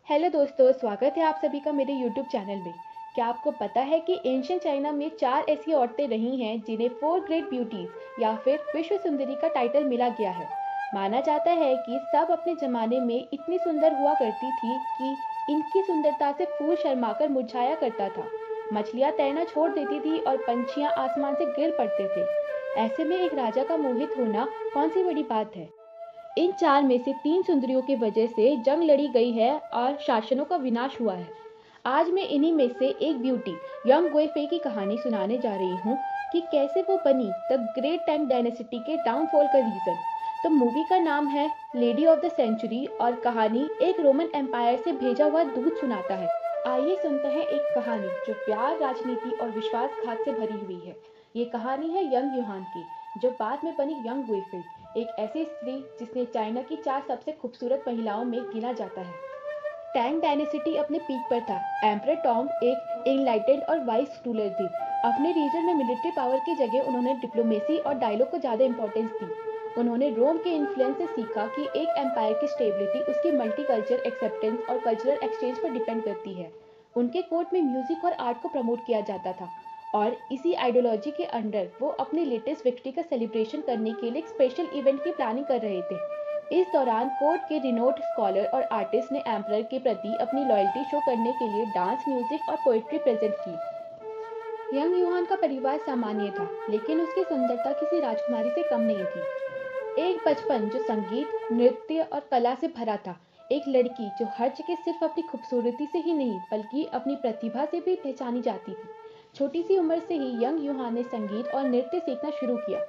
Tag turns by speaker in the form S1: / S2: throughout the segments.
S1: Hello दोस्तों, स्वागत है आप सभी का मेरे यूट्यूब चैनल में। क्या आपको पता है कि एंशियंट चाइना में 4 ऐसी औरतें रही हैं जिन्हें 4 ग्रेट ब्यूटीज या फिर विश्व सुंदरी का टाइटल मिला गया है। माना जाता है कि सब अपने ज़माने में इतनी सुंदर हुआ करती थी कि इनकी सुंदरता से फूल शर्माकर मुरझाया करता था। मछलियाँ तैरना छोड़ देती थी और पंछियाँ आसमान से गिर पड़ते थे। ऐसे में एक राजा का मोहित होना कौन सी बड़ी बात है। इन 4 में से 3 सुंदरियों की वजह से जंग लड़ी गई है और शासनों का विनाश हुआ है। आज मैं इन्हीं में से एक ब्यूटी यंग गुइफे की कहानी सुनाने जा रही हूँ कि कैसे वो बनी द ग्रेट टैंग डायनेस्टी के डाउनफॉल का रीज़न। तो मूवी का नाम है लेडी ऑफ द सेंचुरी और कहानी एक रोमन एम्पायर से भेजा हुआ दूत सुनाता है। आइए सुनते हैं एक कहानी जो प्यार, राजनीति और विश्वासघात से भरी हुई है। ये कहानी है यंग यूहान की, जो बाद में बनी यंग गुइफे, एक ऐसी स्त्री जिसने चाइना की 4 सबसे खूबसूरत महिलाओं में गिना जाता है। टैंग डायनेस्टी अपने पीक पर था। एम्परर टोंग एक एनलाइटेंड और वाइस रूलर थे। अपने रीजन में मिलिट्री पावर की जगह उन्होंने डिप्लोमेसी और डायलॉग को ज़्यादा इंपॉर्टेंस दी। उन्होंने रोम के इन्फ्लुएंस से सीखा कि एक एम्पायर की स्टेबिलिटी उसकी मल्टीकल्चर एक्सेप्टेंस और कल्चरल एक्सचेंज पर डिपेंड करती है। उनके कोर्ट में म्यूजिक और आर्ट को प्रमोट किया जाता था और इसी आइडियोलॉजी के अंडर वो अपने लेटेस्ट विक्ट्री का सेलिब्रेशन करने के लिए एक स्पेशल इवेंट की प्लानिंग कर रहे थे। इस दौरान कोर्ट के रिनोट स्कॉलर और आर्टिस्ट ने एम्परर के प्रति अपनी लॉयल्टी शो करने के लिए डांस, म्यूजिक और पोएट्री प्रेजेंट की। यंग यूहान का परिवार सामान्य था, लेकिन उसकी सुंदरता किसी राजकुमारी से कम नहीं थी। एक बचपन जो संगीत, नृत्य और कला से भरा था। एक लड़की जो हर जगह सिर्फ अपनी खूबसूरती से ही नहीं बल्कि अपनी प्रतिभा से भी पहचानी जाती थी। छोटी सी उम्र से ही यंग यूहान ने संगीत और नृत्य सीखना शुरू किया।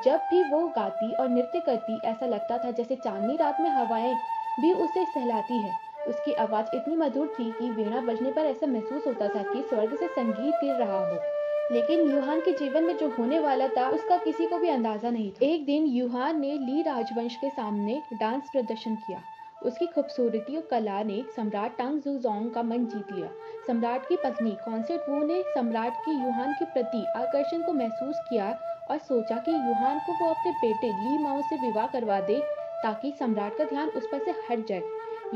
S1: जब भी वो गाती और नृत्य करती, ऐसा लगता था जैसे चांदनी रात में हवाएं भी उसे सहलाती है। उसकी आवाज़ इतनी मधुर थी कि वीणा बजने पर ऐसा महसूस होता था कि स्वर्ग से संगीत गिर रहा हो। लेकिन यूहान के जीवन में जो होने वाला था उसका किसी को भी अंदाजा नहीं था। एक दिन यूहान ने ली राजवंश के सामने डांस प्रदर्शन किया। उसकी खूबसूरती और कला ने सम्राट टांग जूजोंग का मन जीत लिया। सम्राट की पत्नी कॉन्सेट वू ने सम्राट की यूहान के प्रति आकर्षण को महसूस किया और सोचा कि यूहान को वो अपने बेटे ली माओ से विवाह करवा दे ताकि सम्राट का ध्यान उस पर से हट जाए।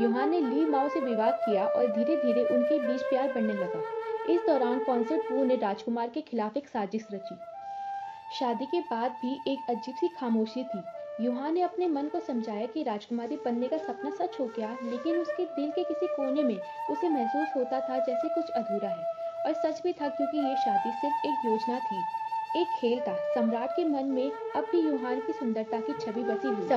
S1: यूहान ने ली माओ से विवाह किया और धीरे धीरे उनके बीच प्यार बढ़ने लगा। इस दौरान कॉन्सेट वू ने राजकुमार के खिलाफ एक साजिश रची। शादी के बाद भी एक अजीब सी खामोशी थी। यूहान ने अपने मन को समझाया कि राजकुमारी बनने का सपना सच हो गया, लेकिन उसके दिल के किसी कोने में उसे महसूस होता था जैसे कुछ अधूरा है। और सच भी था, क्योंकि ये शादी सिर्फ एक योजना थी, एक खेल था। सम्राट के मन में अब भी यूहान की सुंदरता की छवि बसी हुई।